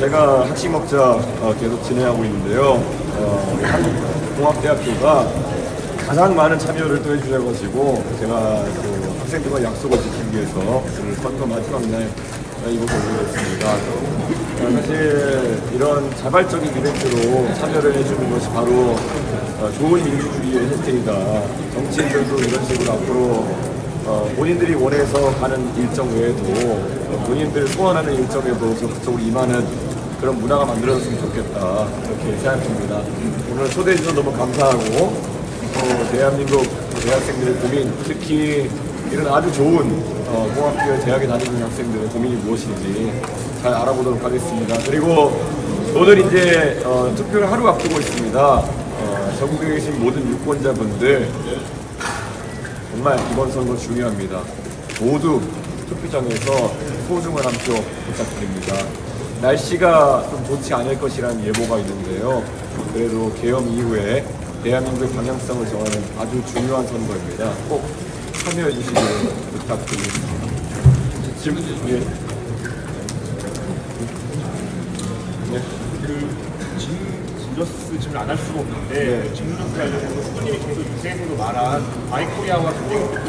제가 학식먹자 계속 진행하고 있는데요. 우리 한국공학대학교가 가장 많은 참여를 또 해주셔가지고 제가 그 학생들과 약속을 지키기 위해서 오늘 선거 마지막 날 이곳에 오게 됐습니다. 사실 이런 자발적인 이벤트로 참여를 해주는 것이 바로 좋은 민주주의의 혜택이다. 정치인들도 이런 식으로 앞으로 본인들이 원해서 가는 일정 외에도 본인들 소원하는 일정에도 적극적으로 임하는 그런 문화가 만들어졌으면 좋겠다, 이렇게 생각합니다. 오늘 초대해 주셔서 너무 감사하고 대한민국 대학생들의 고민, 특히 이런 아주 좋은 공학교에 재학에 다니는 학생들의 고민이 무엇인지 잘 알아보도록 하겠습니다. 그리고 오늘 이제 투표를 하루 앞두고 있습니다. 전국에 계신 모든 유권자분들 정말 이번 선거 중요합니다. 모두 투표장에서 소중한 한 표 부탁드립니다. 날씨가 좀 좋지 않을 것이라는 예보가 있는데요. 그래도 계엄 이후에 대한민국의 방향성을 정하는 아주 중요한 선거입니다. 꼭 참여해 주시길 부탁드리겠습니다. 진저스 질문 안 할 수가 없는데 질문을 관련해서 후보님이 계속 유세에서도 말한 아이코리아와 굉장히 높은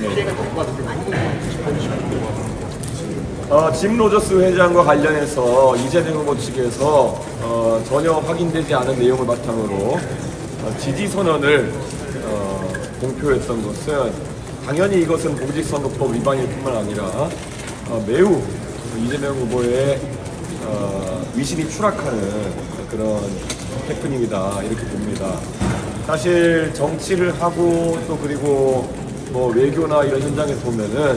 기대가 될 것 같은데 그 부분 짚어주시면 좋을 것 같습니다. 짐 로저스 회장과 관련해서 이재명 후보 측에서 전혀 확인되지 않은 내용을 바탕으로 지지 선언을 공표했던 것은 당연히 이것은 공직선거법 위반일 뿐만 아니라 매우 이재명 후보의 위신이 추락하는 그런 해프닝이다, 이렇게 봅니다. 사실 정치를 하고 또 그리고 뭐 외교나 이런 현장에서 보면은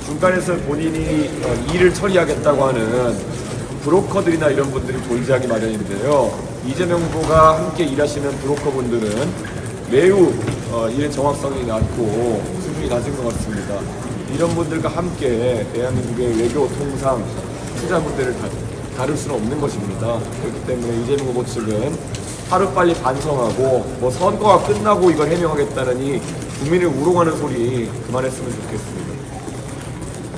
중간에서 본인이 일을 처리하겠다고 하는 브로커들이나 이런 분들이 존재하기 마련인데요. 이재명 후보가 함께 일하시는 브로커분들은 매우 일의 정확성이 낮고 수준이 낮은 것 같습니다. 이런 분들과 함께 대한민국의 외교, 통상, 투자 문제를 다룰 수는 없는 것입니다. 그렇기 때문에 이재명 후보 측은 하루빨리 반성하고 뭐 선거가 끝나고 이걸 해명하겠다느니 국민을 우롱하는 소리 그만했으면 좋겠습니다.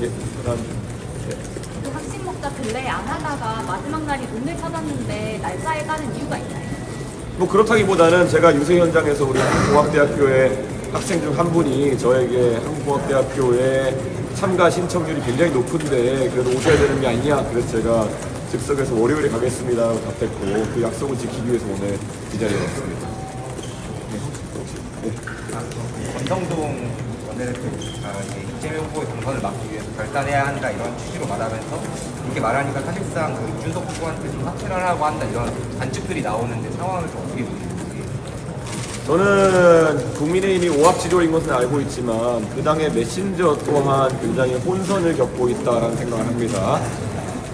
예, 그다음. 그 학식 먹자 근래에 안 하다가 마지막 날이 오늘 찾았는데 날짜에 따른 이유가 있나요? 뭐 그렇다기보다는 제가 유세 현장에서 우리 한국공학대학교의 학생 중 한 분이 저에게 한국공학대학교에 참가 신청률이 굉장히 높은데 그래도 오셔야 되는 게 아니냐, 그래서 제가 즉석에서 월요일에 가겠습니다라고 답했고 그 약속을 지키기 위해서 오늘 이 자리에 왔습니다. 권성동 원내대표가 이재명 후보의 당선을 막기 위해서 결단해야 한다 이런 취지로 말하면서 이렇게 말하니까 사실상 그 이준석 후보한테 좀 사퇴를 하라고 한다 이런 관측들이 나오는데 상황을 좀 어떻게 보시는지. 저는 국민의힘이 오합지졸인 것은 알고 있지만 그 당의 메신저 또한 굉장히 혼선을 겪고 있다라는 생각을 합니다.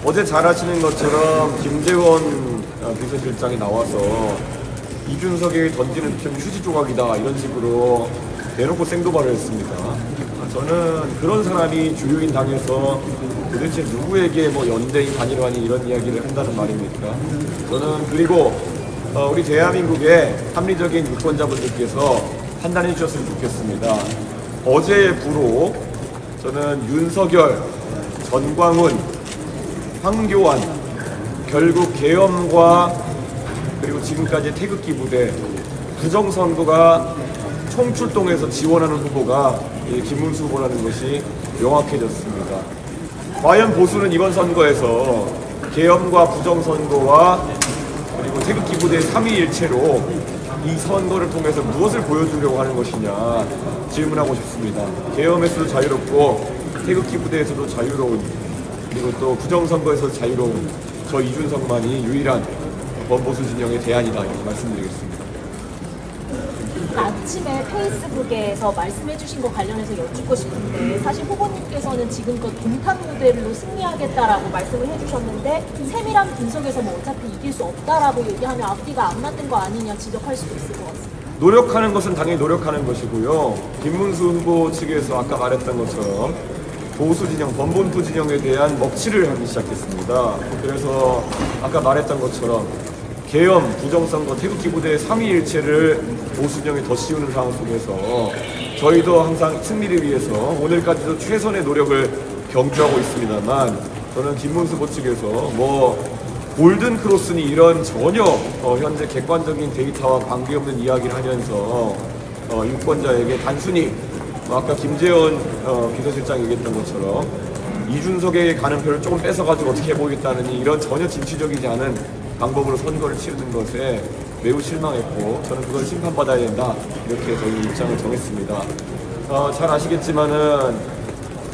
어제 잘 아시는 것처럼 김재원 비서실장이 나와서 이준석에게 던지는 좀 휴지 조각이다 이런 식으로 대놓고 생도발을 했습니다. 저는 그런 사람이 주요인 당에서 도대체 누구에게 뭐 연대인 단일화니 이런 이야기를 한다는 말입니까? 저는 그리고 우리 대한민국의 합리적인 유권자분들께서 판단해 주셨으면 좋겠습니다. 어제의 부로 저는 윤석열, 전광훈, 황교안, 결국 계엄과 그리고 지금까지 태극기 부대, 부정선거가 총출동해서 지원하는 후보가 김문수 후보라는 것이 명확해졌습니다. 과연 보수는 이번 선거에서 계엄과 부정선거와 그리고 태극기 부대의 삼위일체로 이 선거를 통해서 무엇을 보여주려고 하는 것이냐 질문하고 싶습니다. 계엄에서도 자유롭고 태극기 부대에서도 자유로운, 그리고 또 부정선거에서 자유로운 저 이준석만이 유일한 범보수 진영의 대안이다, 이렇게 말씀드리겠습니다. 아침에 페이스북에서 말씀해주신 것 관련해서 여쭙고 싶은데, 사실 후보님께서는 지금껏 동탄 모델로 승리하겠다라고 말씀을 해주셨는데 세밀한 분석에서 뭐 어차피 이길 수 없다라고 얘기하면 앞뒤가 안 맞는 거 아니냐 지적할 수도 있을 것 같습니다. 노력하는 것은 당연히 노력하는 것이고요. 김문수 후보 측에서 아까 말했던 것처럼 보수 진영, 범본투 진영에 대한 먹칠을 하기 시작했습니다. 그래서 아까 말했던 것처럼 계엄, 부정선거, 태극기 부대의 삼위일체를 보수 진영에 더 씌우는 상황 속에서 저희도 항상 승리를 위해서 오늘까지도 최선의 노력을 경주하고 있습니다만, 저는 김문수 후보 측에서 뭐 골든 크로스니 이런 전혀 현재 객관적인 데이터와 관계없는 이야기를 하면서 유권자에게 단순히 아까 김재원 비서실장이 얘기했던 것처럼 이준석에게 가는 표를 조금 뺏어가지고 어떻게 해보겠다느니 이런 전혀 진취적이지 않은 방법으로 선거를 치르는 것에 매우 실망했고 저는 그걸 심판받아야 된다 이렇게 저희 입장을 정했습니다. 잘 아시겠지만은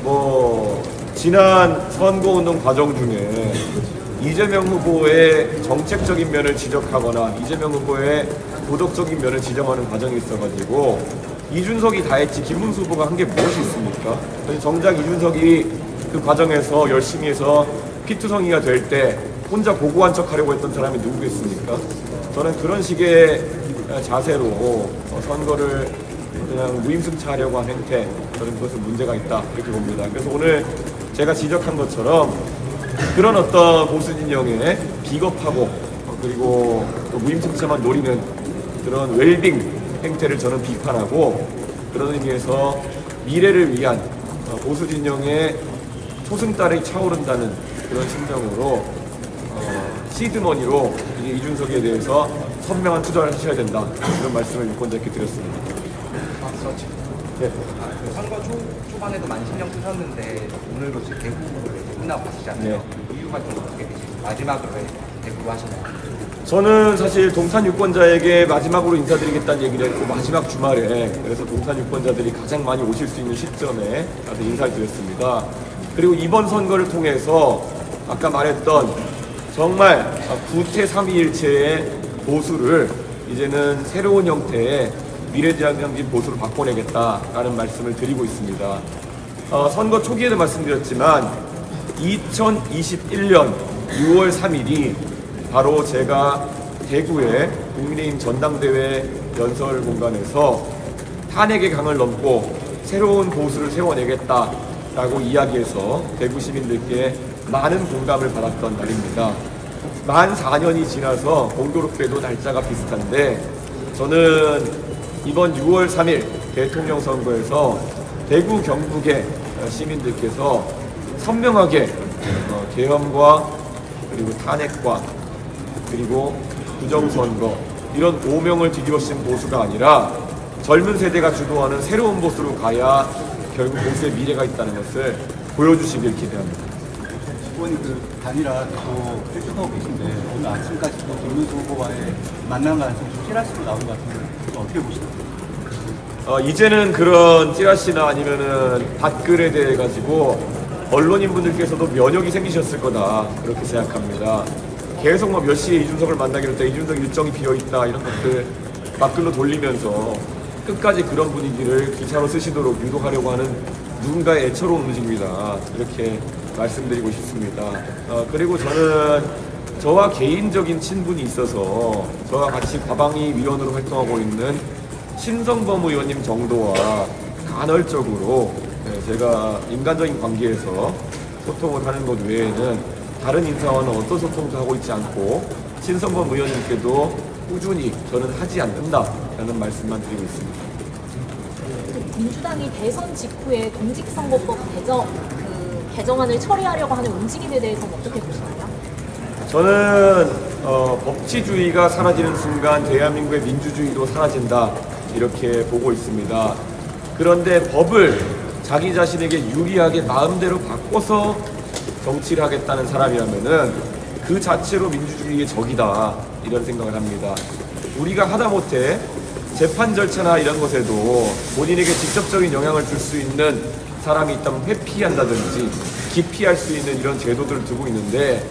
뭐 지난 선거운동 과정 중에 이재명 후보의 정책적인 면을 지적하거나 이재명 후보의 도덕적인 면을 지적하는 과정이 있어가지고 이준석이 다 했지 김문수 후보가 한 게 무엇이 있습니까? 정작 이준석이 그 과정에서 열심히 해서 피투성이가 될 때 혼자 고고한 척 하려고 했던 사람이 누구겠습니까? 저는 그런 식의 자세로 선거를 그냥 무임승차하려고 한 행태, 저는 그것은 문제가 있다 이렇게 봅니다. 그래서 오늘 제가 지적한 것처럼 그런 어떤 보수 진영의 비겁하고 그리고 또 무임승차만 노리는 그런 웰빙 행태를 저는 비판하고 그런 의미에서 미래를 위한 보수 진영의 초승달이 차오른다는 그런 심정으로 시드머니로 이준석에 대해서 선명한 투자를 하셔야 된다 이런 말씀을 유권자께 드렸습니다. 네. 그 선거 초반에도 많이 신경 쓰셨는데 오늘도 지금 대구를 끝나고 가시잖아요. 네. 그 이유가 좀 어떻게 되시죠? 마지막으로 왜 대구로 하시나요? 저는 사실 동탄 유권자에게 마지막으로 인사드리겠다는 얘기를 했고 마지막 주말에 그래서 동탄 유권자들이 가장 많이 오실 수 있는 시점에 가서 인사를 드렸습니다. 그리고 이번 선거를 통해서 아까 말했던 정말 구태 삼위일체의 보수를 이제는 새로운 형태의 미래지향적인 보수로 바꿔내겠다라는 말씀을 드리고 있습니다. 선거 초기에도 말씀드렸지만 2021년 6월 3일이 바로 제가 대구의 국민의힘 전당대회 연설 공간에서 탄핵의 강을 넘고 새로운 보수를 세워내겠다라고 이야기해서 대구 시민들께 많은 공감을 받았던 날입니다. 만 4년이 지나서 공교롭게도 날짜가 비슷한데 저는 이번 6월 3일 대통령 선거에서 대구 경북의 시민들께서 선명하게 계엄과 그리고 탄핵과 그리고 부정선거 이런 오명을 뒤집어쓰는 보수가 아니라 젊은 세대가 주도하는 새로운 보수로 가야 결국 보수의 미래가 있다는 것을 보여주시길 기대합니다. 후보님 그 단일화 또 계속하고 계신데 오늘 아침까지 또 김문수 후보와의 만남 가능성이 좀 찌라시로 나온 것 같은데 어떻게 보시나요? 이제는 그런 찌라시나 아니면은 댓글에 대해 가지고 언론인분들께서도 면역이 생기셨을 거다 그렇게 생각합니다. 계속 뭐 몇 시에 이준석을 만나기로 했다, 이준석 일정이 비어있다 이런 것들 댓글로 돌리면서 끝까지 그런 분위기를 기사로 쓰시도록 유도하려고 하는 누군가의 애처로운 움직임이다 이렇게 말씀드리고 싶습니다. 그리고 저는 저와 개인적인 친분이 있어서 저와 같이 과방위 위원으로 활동하고 있는 신성범 의원님 정도와 간헐적으로 제가 인간적인 관계에서 소통을 하는 것 외에는 다른 인사와는 어떤 소통도 하고 있지 않고 신성범 의원님께도 꾸준히 저는 하지 않는다라는 말씀만 드리고 있습니다. 민주당이 대선 직후에 공직선거법 개정안을 처리하려고 하는 움직임에 대해서는 어떻게 보시나요? 저는 법치주의가 사라지는 순간 대한민국의 민주주의도 사라진다 이렇게 보고 있습니다. 그런데 법을 자기 자신에게 유리하게 마음대로 바꿔서 정치를 하겠다는 사람이라면은 그 자체로 민주주의의 적이다 이런 생각을 합니다. 우리가 하다못해 재판 절차나 이런 것에도 본인에게 직접적인 영향을 줄 수 있는 사람이 있다면 회피한다든지 기피할 수 있는 이런 제도들을 두고 있는데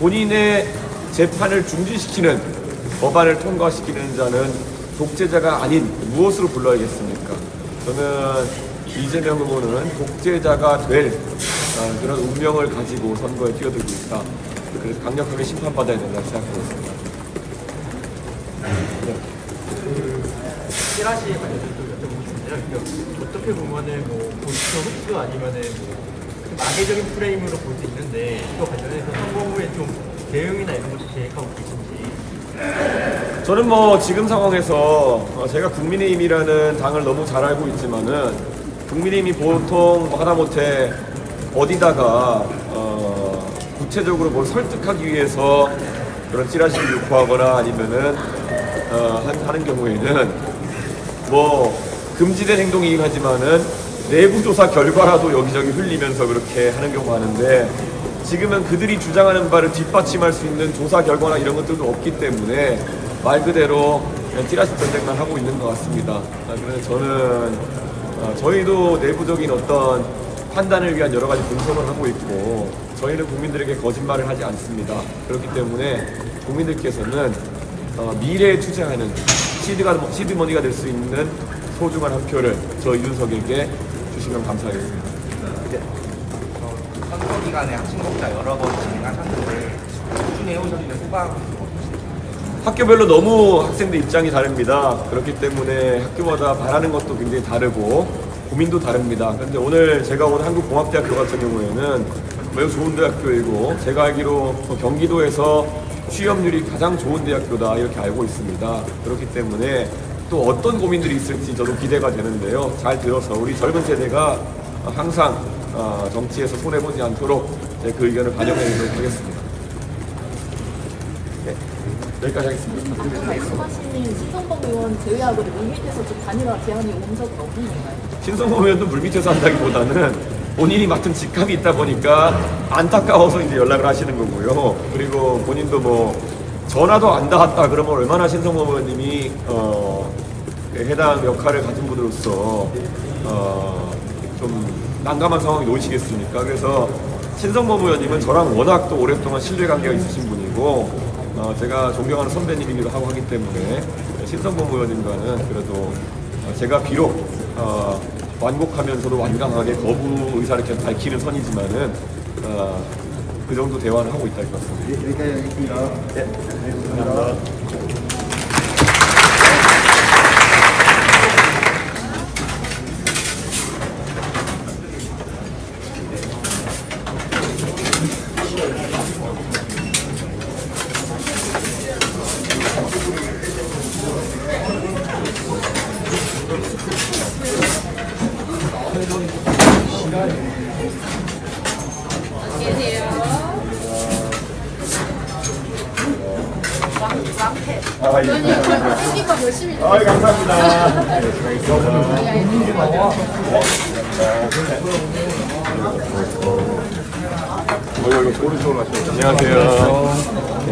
본인의 재판을 중지시키는 법안을 통과시키는 자는 독재자가 아닌 무엇으로 불러야겠습니까? 저는 이재명 후보는 독재자가 될 그런 운명을 가지고 선거에 뛰어들고 있다. 그래서 강력하게 심판받아야 된다고 생각하고 있습니다. 찌라시에 관해서 좀 여쭤보고 싶은데요. 어떻게 보면은 뭐 보이스터 흡수 아니면은 뭐 좀 악의적인 프레임으로 볼 수 있는데 이거 관련해서 선거 후에 좀 대응이나 이런 것을 계획하고 계신지. 저는 뭐 지금 상황에서 제가 국민의힘이라는 당을 너무 잘 알고 있지만은 국민의힘이 보통 뭐 하다못해 어디다가 구체적으로 뭘 설득하기 위해서 그런 찌라시를 유포하거나 아니면은 하는 경우에는 뭐 금지된 행동이긴 하지만은 내부 조사 결과라도 여기저기 흘리면서 그렇게 하는 경우가 많은데 지금은 그들이 주장하는 바를 뒷받침할 수 있는 조사 결과나 이런 것들도 없기 때문에 말 그대로 그냥 찌라시 전쟁만 하고 있는 것 같습니다. 그래서 저는 저희도 내부적인 어떤 판단을 위한 여러 가지 분석을 하고 있고 저희는 국민들에게 거짓말을 하지 않습니다. 그렇기 때문에 국민들께서는 미래에 투자하는 시드머니가 될 수 있는 소중한 한 표를 저 이준석에게 주시면 감사하겠습니다. 선거 기간에 학sinh 목자 여러 번 진행하셨는데 꾸준히 해오셨는데 후방 학교별로 너무 학생들 입장이 다릅니다. 그렇기 때문에 학교마다 바라는 것도 굉장히 다르고 고민도 다릅니다. 그런데 오늘 제가 온 한국공학대학교 같은 경우에는 매우 좋은 대학교이고 제가 알기로 경기도에서 취업률이 가장 좋은 대학교다 이렇게 알고 있습니다. 그렇기 때문에 또 어떤 고민들이 있을지 저도 기대가 되는데요. 잘 들어서 우리 젊은 세대가 항상 정치에서 손해보지 않도록 제 그 의견을 반영해드리도록 하겠습니다. 네, 여기까지 하겠습니다. 아까 말씀하신 신성범 의원 제외하고도 물밑에서 좀 단일화 제안이 온 적은 없는 건가요? 신성범 의원도 물밑에서 한다기보다는 본인이 맡은 직함이 있다 보니까 안타까워서 이제 연락을 하시는 거고요. 그리고 본인도 뭐 전화도 안 닿았다 그러면 얼마나 신성범 의원님이 해당 역할을 가진 분으로서 좀 난감한 상황에 놓이시겠습니까? 그래서 신성범 의원님은 저랑 워낙 또 오랫동안 신뢰관계가 있으신 분이고 제가 존경하는 선배님이기도 하고 하기 때문에 신성범 의원님과는 그래도 제가 비록 완곡하면서도 완강하게 거부 의사를 이렇게 밝히는 선이지만은 그 정도 대화를 하고 있다 할 것 같습니다. 여기까지 하겠습니다. 네, 감사합니다. 감사합니다. 여기 오른쪽으로 가시죠. 안녕하세요. 네.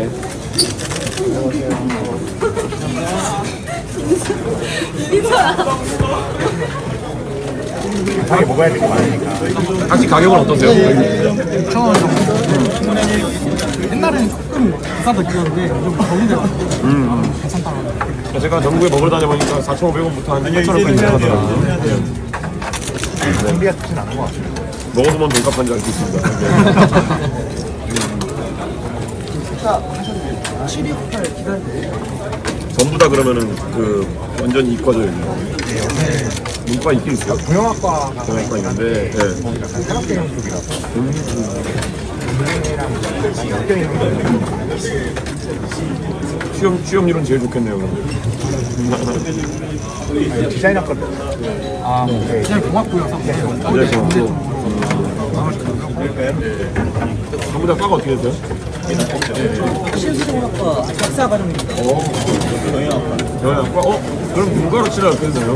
세상에 먹어야 될 게 많으니까. 혹시 가격은 어떠세요? 6,000원 정도. 옛날에는 조금 비싸도 끼었는데 요즘 거기는 괜찮다고. 제가 전국에 먹으러 다녀보니까 4,500원부터 한 8,000원까지 나가더라고요. 준비가 좋진 않은 것 같아요. 먹어보면 돈값한 줄 알 수 있습니다. 7위8 기다리는데. 전부 다 그러면은 그 완전 이과죠. 문과 있긴 있어요. 경영학과가 경영과 있는데. 네. 약간 산업경영 쪽이라서 은행이랑 많이 엮여 있는 거. 취업률은 제일 좋겠네요. 그럼. 디자인학과도 아, 그냥 공학부여서. 네, 전부 다 과가 어떻게 되세요? 신수공학과 박사 과정입니다. 경영학과? 그럼 문과로 치라 어떻게 되나요?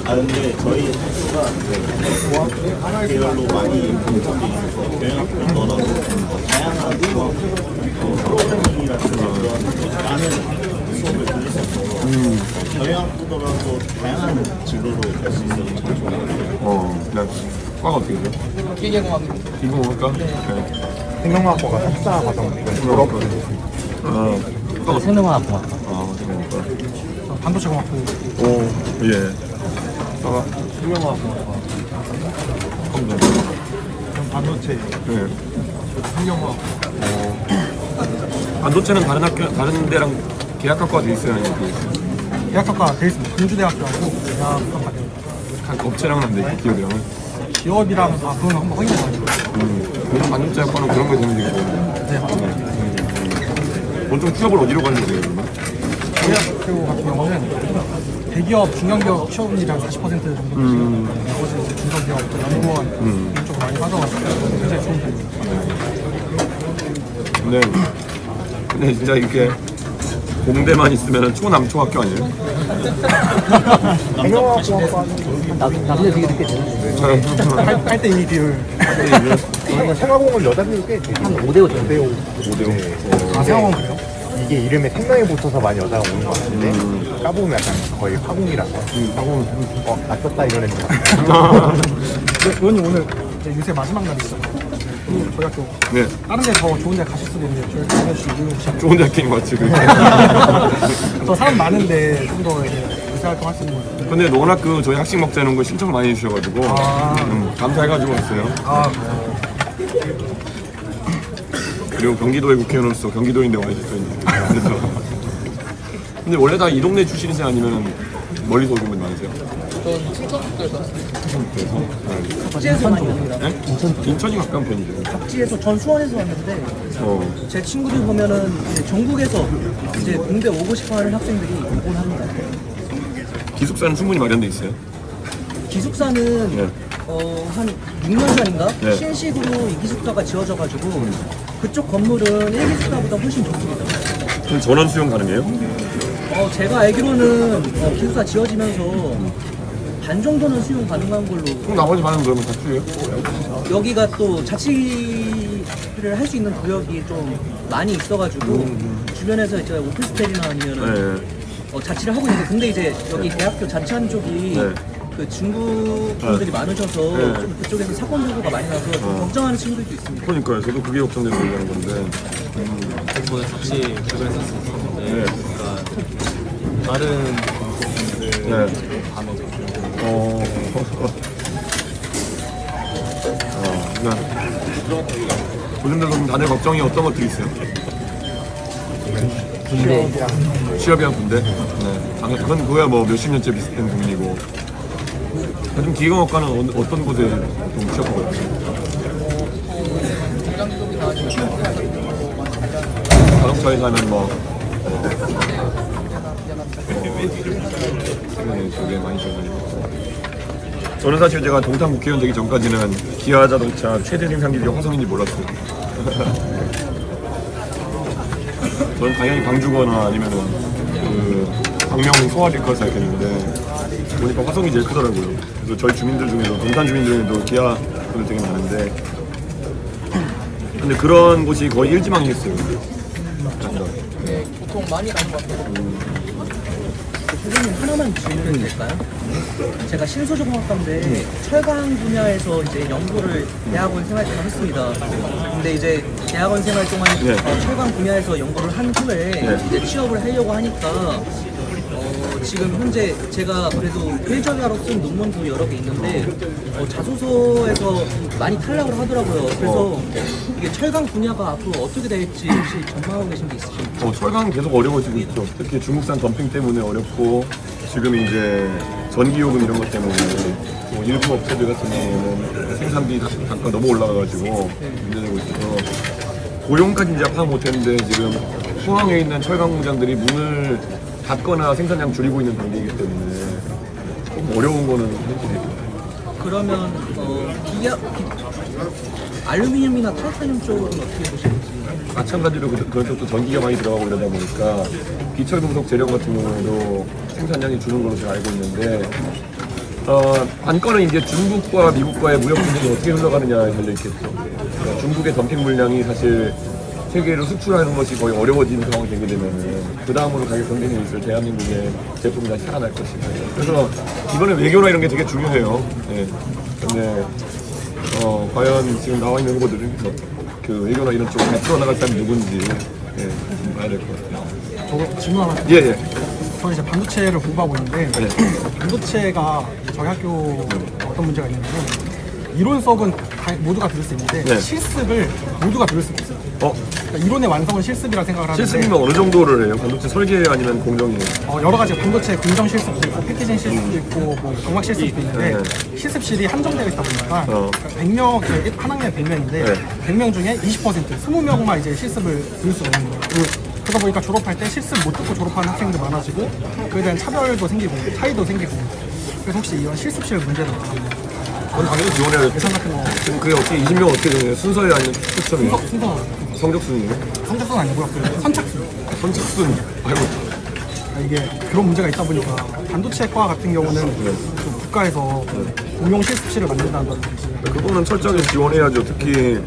근데 저희 학교가 공학 계열로 많이 분석이 있어서 경영학교 떠나고 다양한 프로그래밍이라든가 그런 많은 수업을 들을 수 있어서 경영학부더라도 다양한 진로로 갈 수 있어서 참 좋아요. 그냥 과가 어떻게 돼요? 기계공학입니다. 기공학과? 네. 생명과학과가 석사 과정 졸업 과가 생명화학과. 생명학과. 반도체공학부. 예. 과가 생명화학과. 반도체 네. 환경화학. 반도체는 다른 데랑 계약학과가 돼 있어요? 아니면 돼 있어요? 대학학과 돼 있습니다. 공주대학교하고 대학학과. 한 업체랑 한데 기업이랑은? 기업이랑 그건 한번 확인해봐야죠. 그럼 반도체 학과는 그런 거 되면 되겠죠. 네, 맞습니다. 보통 취업을 어디로 가려고 해요, 그러면? 대학교 같은 경우는 대기업, 중견기업 취업률이 한 40% 정도 되시고 나머지 이제 중소기업, 연구원 이쪽으로 많이 빠져가지고 굉장히 좋은 편입니다. 네. 근데 진짜 이렇게 공대만 있으면 초남초학교 아니에요? 나중에 되게 늦게 되는데 8대 2 비율 생화공을 여자들도 꽤 되죠. 한 5대5 정도. 5대5. 아 생각하면 그래요? 이게 이름에 생명에 붙어서 많이 여자가 오는 것 같은데 까보면 약간 거의 화공이라서 화공 낫었다 이런 애들 의원님 오늘 이제 유세 마지막 날이시잖아요. 저희 학교 네. 다른 데 더 좋은 데 가실 수도 있는데 저희 다녀주시고 이용주시고 좋은 작게인 것 같지, 그게. 저 사람 많은데 좀 더 이제 유세 활동 할 수 있는 근데 워낙 그 저희 학식 먹자 이런 거 신청을 많이 해주셔가지고 감사해가지고 왔어요. 그리고 경기도의 국회의원으로서 경기도인데 와야지 또 이제. 그래서 근데 원래 다 이 동네 출신이세요? 아니면 멀리서 오신 분 많으세요? 전 충청북도에서 충청북도에서? 각지에서 많이 옵니다. 네? 인천이 가까운 편이죠. 각지에서 전 수원에서 왔는데 제 친구들 보면은 이제 전국에서 이제 공대 오고 싶어하는 학생들이 오곤 합니다. 기숙사는 충분히 마련돼 있어요. 기숙사는 네. 한 6년 전인가 네. 신식으로 이 기숙사가 지어져가지고 그쪽 건물은 1기숙사보다 훨씬 좋습니다. 그럼 전원 수용 가능해요? 제가 알기로는 기숙사 지어지면서 반 정도는 수용 가능한 걸로. 그럼 나머지 반은 그러면 다 수요예요? 여기가 또 자취를 할 수 있는 구역이 좀 많이 있어가지고 주변에서 이제 오피스텔이나 아니면 네. 자취를 하고 있는데 근데 이제 여기 대학교 자취하는 쪽이 네. 그 중국 분들이 많으셔서 네. 좀 그쪽에서 사건 사고가 많이 나서 좀 걱정하는 친구들도 있습니다. 그러니까요. 저도 그게 걱정돼서 얘기하는 건데. 저는 같이 주변에서 있었는데 네. 그러니까 다른 분들 네. 반응 요즘들 그럼 다들 걱정이 어떤 것들이 있어요? 취업이랑 군대? 네. 당연히 그건 그거야 뭐 몇십 년째 비슷한 고민이고. 요즘 기계공학과는 어떤 곳에 좀 취업하고 있어요? 자동차에서 하면 뭐 그게 많이 좋아요. 저는 사실 제가 동탄 국회의원 되기 전까지는 기아 자동차 최대 생산기지가 화성인지 몰랐어요. 저는 당연히 광주거나 아니면은 그 광명 소화리커 생각했는데 보니까 화성이 제일 크더라고요. 그래서 저희 주민들 중에도 동탄 주민들 중에도 기아 분들 되게 많은데 근데 그런 곳이 거의 일지망이었어요. 보통 많이 가는 것 같아요. 선생님 하나만 질문해도 될까요? 제가 신소재공학과인데 철강 분야에서 이제 연구를 대학원 생활 동안 했습니다. 근데 이제 대학원 생활 동안 네. 철강 분야에서 연구를 한 후에 네. 이제 취업을 하려고 하니까 지금 현재 제가 그래도 필적으로 쓴 논문도 여러 개 있는데 자소서에서 많이 탈락을 하더라고요. 그래서 이게 철강 분야가 앞으로 어떻게 될지 혹시 전망하고 계신 게 있으신가요? 철강은 계속 어려워지고 있죠. 특히 중국산 덤핑 때문에 어렵고 지금 이제 전기요금 이런 것 때문에 뭐 일부 업체들 같은 경우에는 생산비 단가 너무 올라가가지고 문제되고 있어서 고용까지 이제 파악 못했는데 지금 포항에 있는 철강 공장들이 문을 닫거나 생산량 줄이고 있는 단계이기 때문에 좀 어려운 거는 현실이죠. 그러면 알루미늄이나 타이타늄 쪽은 어떻게 보시는지? 마찬가지로 그런 쪽도 전기가 많이 들어가고 이러다 보니까 비철금속 재료 같은 경우도 생산량이 주는 걸로 제가 알고 있는데 관건은 이제 중국과 미국과의 무역 분쟁이 어떻게 흘러가느냐에 달려 있겠죠. 그러니까 중국의 덤핑 물량이 사실 세계로 수출하는 것이 거의 어려워지는 상황이 되게 되면은 그 다음으로 가격 경쟁이 있을 대한민국의 제품이 다시 살아날 것이고. 그래서 이번에 외교나 이런 게 되게 중요해요. 예. 근데 과연 지금 나와 있는 후보들은 그 외교나 이런 쪽으로 잘 풀어나갈 사람이 누군지 좀 봐야 될 것 같아요. 저 질문 하나. 예. 저는 이제 반도체를 공부하고 있는데 네. 반도체가 저희 학교 어떤 문제가 있냐면 이론 수업은 모두가 들을 수 있는데 네. 실습을 모두가 들을 수 없어요. 그러니까 이론의 완성은 실습이라 생각을 하는데 실습이면 어느 정도를 해요? 반도체 설계 아니면 공정이에요? 여러 가지 반도체 공정 실습도 있고 패키징 실습도 있고 뭐 경막 실습도 있는데 실습실이 한정되어 있다 보니까 100명, 한 학년에 100명인데 100명 중에 20%, 20명만 이제 실습을 들을 수 있는 거예요. 그러다 보니까 졸업할 때 실습 못 듣고 졸업하는 학생들 많아지고 그에 대한 차별도 생기고 차이도 생기고 그래서 혹시 이런 실습실 문제는 그건 당연히 지원해야 돼. 예산 같은 거 지금 그게 어떻게 20명 어떻게 되나요? 순서에 아니면 추첨이에요? 순서 성적순이요? 성적순 아니고요. 그 선착순. 선착순. 아이고. 이게 그런 문제가 있다 보니까 반도체과 같은 경우는 좀 국가에서 공용 실습실을 만든다는 그거는 철저하게 지원해야죠. 특히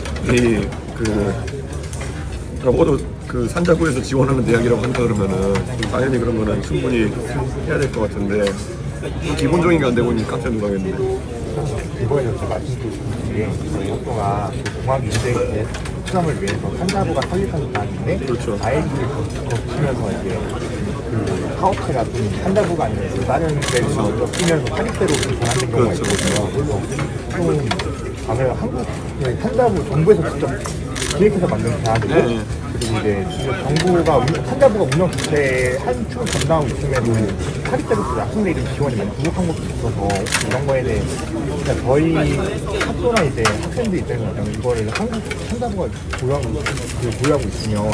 적어도 그 산자부에서 지원하는 대학이라고 한다 그러면은 당연히 그런 거는 충분히 해야 될 것 같은데 기본적인 게 안 되고 있으니 깜짝 놀라겠는데. 이번에 제가 말씀드린 게 저희 학교가 공학 인재의 수감을 위해서 산자부가 설립한 단인데 그렇죠. 아이들을 거치면서 이제 그 사업체가 좀 산자부가 아니라 다른 데를 엮이면서 사립대로 전환된 경우가 그렇죠. 있거든요. 그래서 좀 아무래도 한국 산자부 정부에서 직접 기획해서 만든 대학이고 네. 그리고 이제 지금 정부가 산자부가 운영 자체 한 축을 담당하고 있음에도 사립대로서 약속돼 있는 지원이 많이 부족한 것도 있어서 이런 거에 대해 진짜 저희 학교나 이제 학생들 입장에서는 이거를 한국 산자부가 보유하고 있으면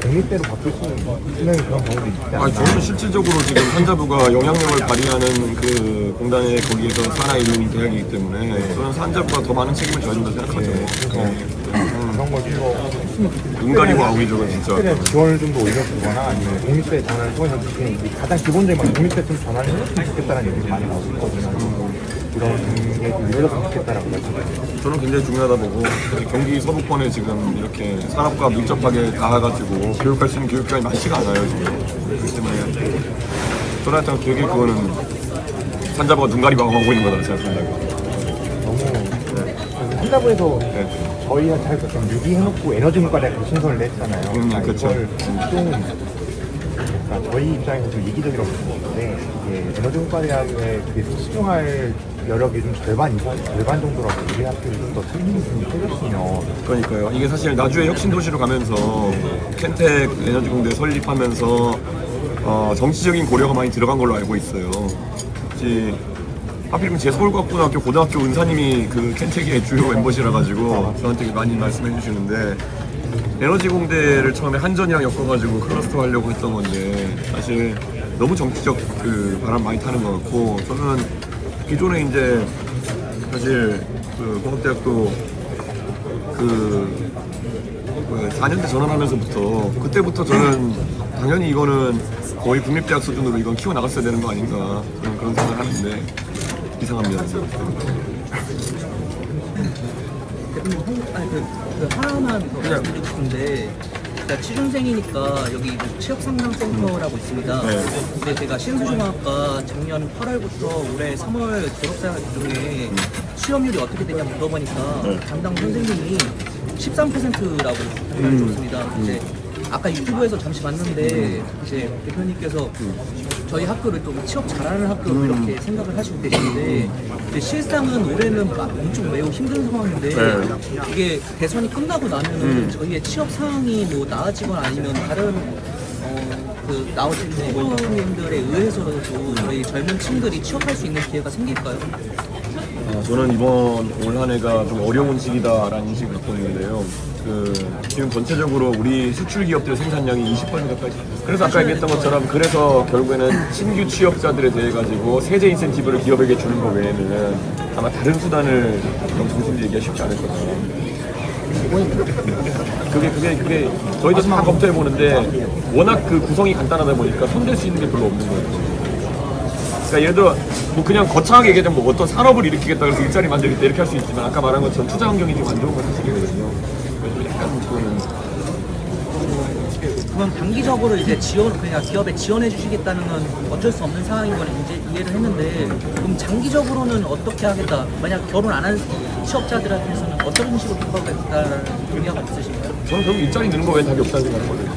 공립대로 바꿀 수 있는 그런 경우도 있지 않나. 아니, 저는 실질적으로 지금 산자부가 영향력을 발휘하는 그 공단에 거기에서 살아있는 대학이기 때문에 저는 산자부가 더 많은 책임을 져야 된다고 생각하죠. 그런 걸 좀 했으면 좋겠어요. 눈 가리고 아우기죠, 진짜. 특별히 지원을 좀 더 올려주거나 아니면 공립대 전환을 통해서 가장 기본적인 건 공립대 좀 전환을 해줬으면 좋겠다는 얘기가 많이 나오고 있거든요. 이런 게 좀 이루어졌으면 좋겠다라고 말씀드렸어요. 저는 굉장히 중요하다 보고 경기 서부권에 지금 이렇게 산업과 밀접하게 닿아가지고 교육할 수 있는 교육기관이 많지가 않아요 지금. 그렇기 때문에 저는 하여튼 되게 그거는 산자부가 눈 가리고 하고 있는 거다 생각합니다. 너무 산자부에서 저희한테 할 것 좀 유기해놓고 에너지문과대학교 신설을 했잖아요. 그렇죠. 이걸 좀 그러니까 저희 입장에서 좀 이기적이라고 보는데 이게 에너지문과대학에 수용할 여력이 좀 절반 정도라고 우리 학교를 좀 더 책임을 좀 해줬으면. 그러니까요. 이게 사실 나주의 혁신 도시로 가면서 켄텍 에너지공대 설립하면서 정치적인 고려가 많이 들어간 걸로 알고 있어요. 혹시 하필이면 제 서울과학고등학교 고등학교 은사님이 그 켄텍의 주요 멤버시라 가지고 저한테 많이 말씀해 주시는데 에너지공대를 처음에 한전이랑 엮어가지고 클러스터 하려고 했던 건데 사실 너무 정치적 그 바람 많이 타는 것 같고 저는 기존에 이제 사실 그 공업대학도 그 4년대 전환하면서부터 그때부터 저는 당연히 이거는 거의 국립대학 수준으로 이건 키워 나갔어야 되는 거 아닌가 저는 그런 생각을 하는데 이상합니다. 하나만 더 말씀드리고 싶은데 제가 취준생이니까 여기 취업상담센터라고 있습니다. 네. 근데 제가 신수중학과 작년 8월부터 올해 3월 졸업생 중에 취업률이 어떻게 되냐 물어보니까 담당 선생님이 13%라고 알려줬습니다. 이제 아까 유튜브에서 잠시 봤는데 이제 대표님께서 저희 학교를 좀 취업 잘하는 학교로 이렇게 생각을 하시고 계시는데 근데 실상은 올해는 엄청 매우 힘든 상황인데 이게 대선이 끝나고 나면은 저희의 취업 상황이 뭐 나아지거나 아니면 다른 그 나오신 후보님들에 의해서라도 저희 젊은 층들이 취업할 수 있는 기회가 생길까요? 저는 이번 올 한 해가 좀 어려운 시기다라는 인식을 갖고 있는데요. 지금 전체적으로 우리 수출 기업들의 생산량이 20% 가까이. 그래서 아까 얘기했던 것처럼 그래서 결국에는 신규 취업자들에 대해 가지고 세제 인센티브를 기업에게 주는 것 외에는 아마 다른 수단을 정신들이 얘기하기 쉽지 않을 거예요. 그게 저희도 다 검토해 보는데 워낙 그 구성이 간단하다 보니까 손댈 수 있는 게 별로 없는 거예요. 그러니까 예를 들어 뭐 그냥 거창하게 얘기하자면 뭐 어떤 산업을 일으키겠다 그래서 일자리 만들겠다 이렇게 할 수 있지만 아까 말한 것처럼 투자 환경이 좀 안 좋은 건 사실이거든요. 그래서 약간 그거는 그건 단기적으로 이제 그냥 기업에 지원해 주시겠다는 건 어쩔 수 없는 상황인 걸 이제 이해를 했는데 그럼 장기적으로는 어떻게 하겠다? 만약 결혼 안 한 취업자들한테서는 어떤 식으로 돌아가겠다는 의미가 있으신가요? 저는 결국 일자리 넣는 거 외엔 답이 없다는 생각하거든요.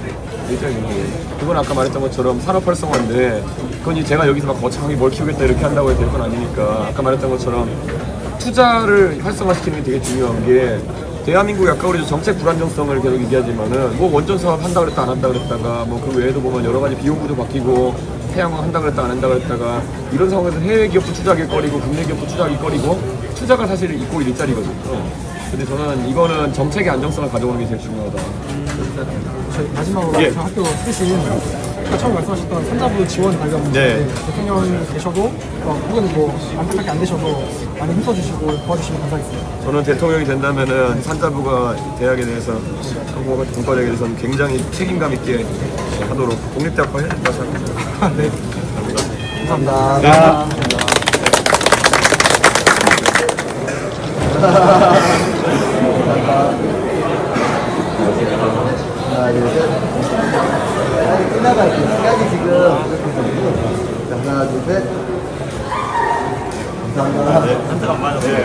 일자리 넣는 거 외에. 그건 아까 말했던 것처럼 산업 활성화인데 그건 제가 여기서 막 거창하게 뭘 키우겠다 이렇게 한다고 해도 될 건 아니니까 아까 말했던 것처럼 투자를 활성화시키는 게 되게 중요한 게 대한민국이 아까 우리 정책 불안정성을 계속 얘기하지만은 뭐 원전 사업 한다 그랬다 안 한다 그랬다가 뭐 그 외에도 보면 여러 가지 비용 구조 바뀌고 태양광 한다 그랬다 안 한다 그랬다가 이런 상황에서 해외 기업도 투자하기 꺼리고 국내 기업도 투자하기 꺼리고 투자가 사실 있고 일자리거든요. 근데 저는 이거는 정책의 안정성을 가져오는 게 제일 중요하다. 저희 마지막으로 예. 저 학교 출신 아까 처음 말씀하셨던 산자부 지원 관련 문제 네. 대통령이 계셔도 혹은 뭐 안타깝게 안 되셔도 많이 힘써주시고 도와주시면 감사하겠습니다. 저는 대통령이 된다면은 산자부가 대학에 대해서 한국어 공과대학에 대해서는 굉장히 책임감 있게 하도록 공립대학과 해야 된다고 생각합니다. 네. 감사합니다. 하나, 둘, 셋. 끝나갈게요. 시간이 지금 하나, 둘, 셋. 감사합니다. 하나, 둘, 셋.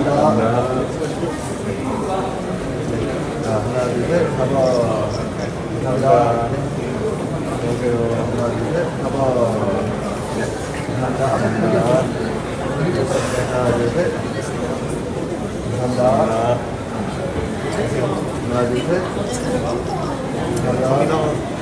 감사합니다. 자, 하나, 둘, 셋. 4번. 감사합니다. 여기요. 하나, 둘, 셋. 4번. 감사합니다. 하나, 둘, 셋. 감사합니다. 하나, 둘, 셋. 감사합니다.